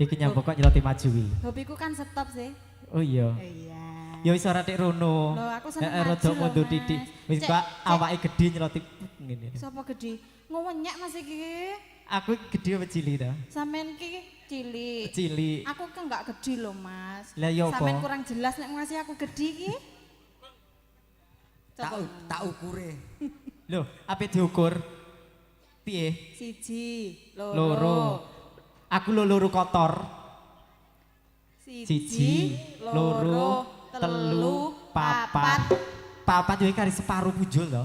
Iki nyambok kok nyeloti maju wi. Hobiku kan stop sih. Oh iya. Iya. Ya wis ora tek rono. Loh, aku seneng Rada maju mundur loh, titik. Mas. Wis Cek, kok cek. awake gede nyeloti ngene. Sopo gede? Ngowenyak Mas iki. Aku gede apa cilik ta? Sampean ki cilik. Cilik. Aku kan enggak gede loh Mas. Lah ya apa? Sampean kurang jelas nek ngasih aku gede ki. Tak ukure. Loh, ape diukur? Piye? Siji, Loro. Aku loro kotor. Siji, loro, telu, papat. Papat yo kari separuh bujul to.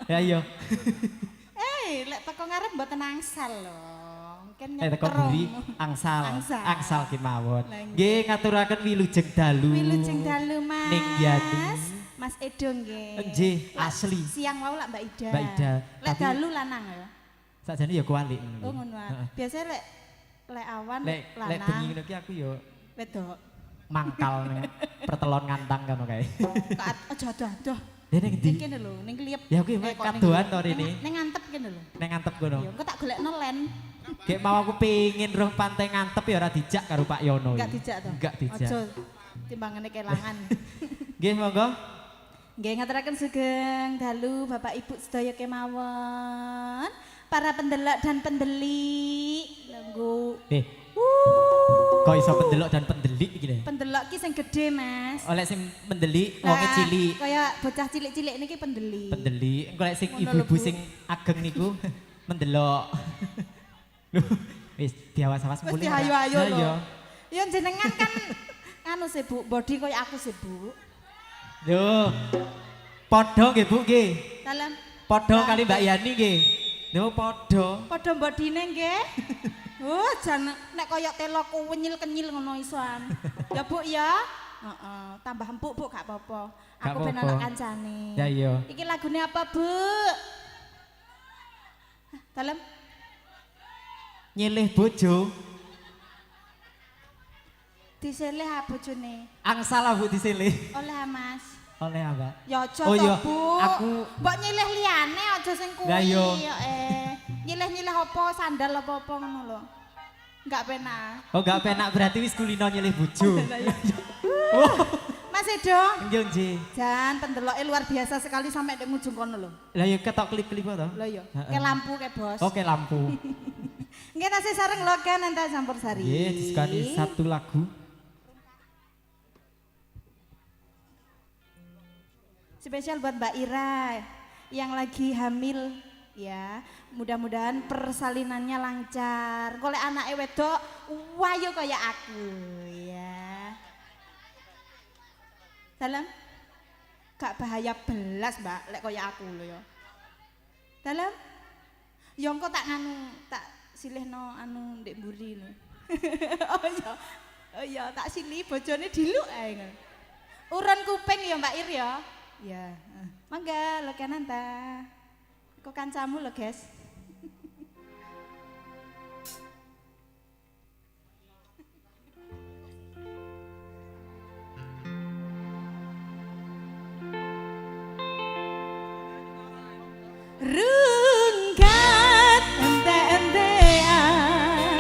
Ya iya. Lek teko ngarep mboten angsal loh. Mungkin Teko buri angsal. Angsal. Angsal ki mawon. Lah, nggih. Nggih ngaturaken wilujeng dalu. Wilujeng dalu Mas. Ning Yati. Mas Edo nggih. Nggih, asli. Siang wau lak Mbak Ida. Mbak Ida. Lek Tapi- dalu lanang ya. Sakjane ya kualik. Oh ngono ah. Heeh. Biasanya lek awan Lek bengi lanang ngono ki aku yo wedok. mangkal ning pertelon ngantang kan kae. Kok aja adoh-adoh. Dene Ning ngendi? kene lho, ning kliep. Ya kuwi kok ning kadohan kliep. to rene. Ning ngantep kene lho. Ning ngantep kono. Ya engko tak golekno len. Gek mau aku pengin roh pantai ngantep ya ora dijak karo Pak Yono. Enggak iki. dijak to. Enggak dijak. Aja timbangane kelangan. Nggih monggo. Nggih ngaturaken sugeng dalu Bapak Ibu sedaya kemawon. Para pendelok dan pendeli. Lenggo. Nih, kok iso pendelok dan pendelik iki lho. Pendelok ki sing gedhe, Mas. Oleh sing mendelik wonge Lah, cilik. Kaya bocah cilik-cilik niki pendeli. Pendelik, engko lek sing Ngono lho, ibu-ibu Bu. sing ageng niku mendelok. Loh, wis diawas-awas Wis mulih. dihayu-hayu Lah, lho. iya. Ya jenengan kan anu sih Bu, body kaya aku sih Bu. Yo. Padha nggih Bu nggih. Dalam Padha kali Mbak Yani nggih. Lho padha. padha bodine nggih. Oh, jan nek kaya telo kuwenyil-kenyil ngono isoan. Ya Bu ya. Heeh, tambah empuk Bu gak apa-apa. Gak Aku ben apa-apa. anak kancane. Ya iya. Iki lagune apa, Bu? Dalam Nyilih bojo. diseleh ah bojone. Angsal lah Bu disilih. Oleh Mas. Oleh apa? Ya aja Oh to, iya, Bu. aku- mbok nyilih liyane aja sing kuwi. Lah iya. Nyilih-nyilih apa sandal apa-apa ngono lho. Enggak penak. Oh enggak penak berarti wis kulino nyilih bojo. Mas Edo, Nggih nggih. jan pendeloke luar biasa sekali sampai ndek ujung kono lho. Lah ya ketok klip-klip to. Lho ya, Heeh. ke lampu ke bos. Oke lampu. Nggih nasi sareng logan enta campur sari. Nggih, disukani satu lagu. Spesial buat Mbak Ira yang lagi hamil ya. Mudah-mudahan persalinannya lancar. Golek anake wedok wayo kaya aku ya. Dalam gak bahaya belas Mbak lek kaya aku lho ya. Dalam ya engko tak nganu tak silihno anu ndek mburi lho. Oh iya. Oh iya tak silih bojone diluk ae ngono. Urun kuping ya Mbak Ir ya. Ya, mangga lo kanan ta. Kok kancamu lo guys. Rungkat ente-entean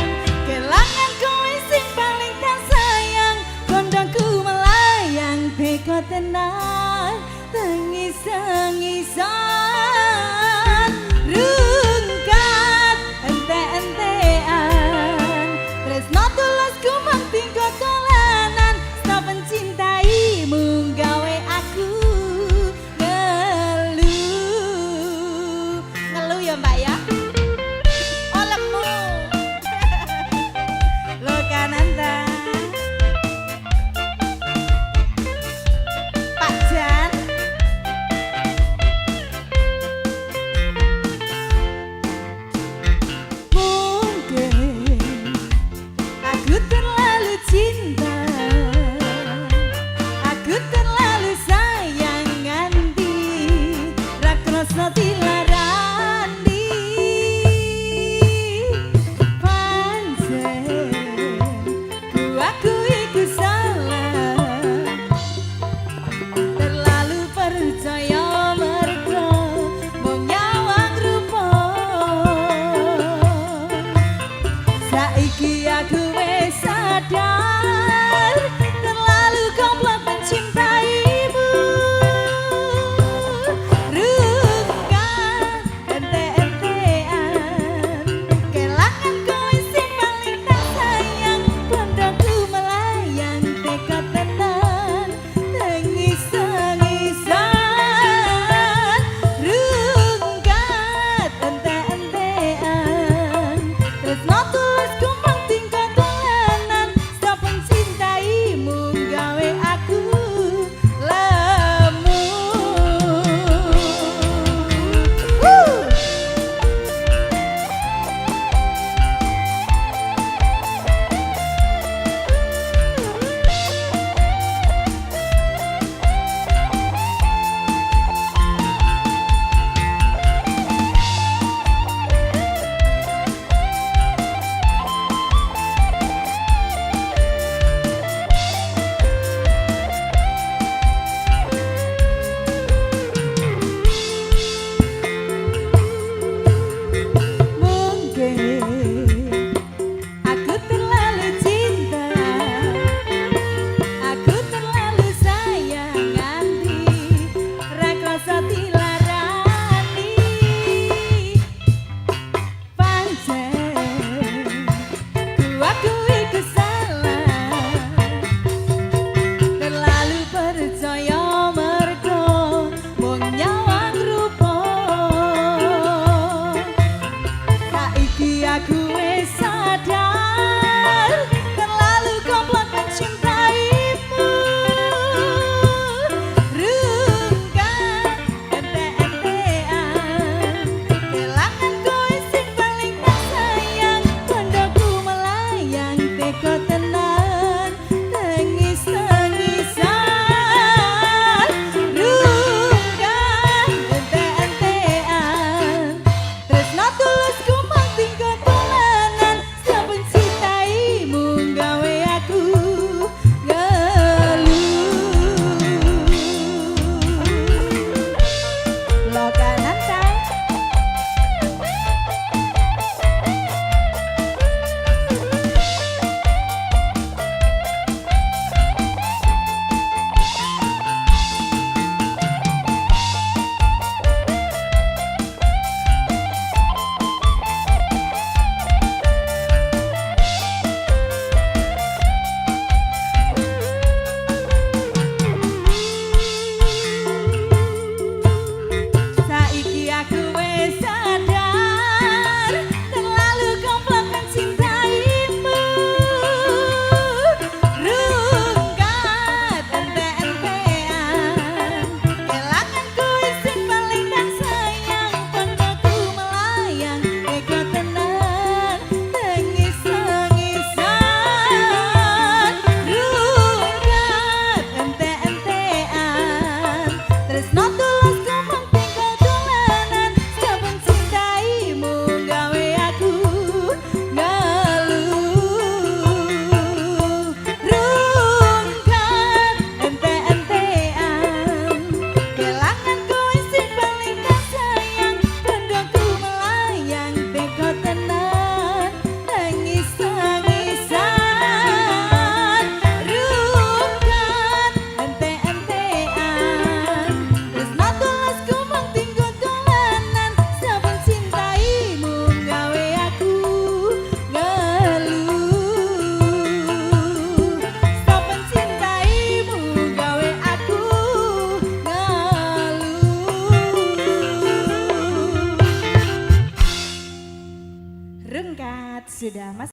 kelangan kowe sing paling tak sayang kondangku melayang teko tenan tangis-tangisan rungkat ente-entean tresno tulusku menting kokolanan sta pencintaimu gawe aku ngeluh ya Mbak ya oh lemu lo kanan ta Pak Jan mungkin aku terlalu cinta aku terlalu sayang nganti ra krasa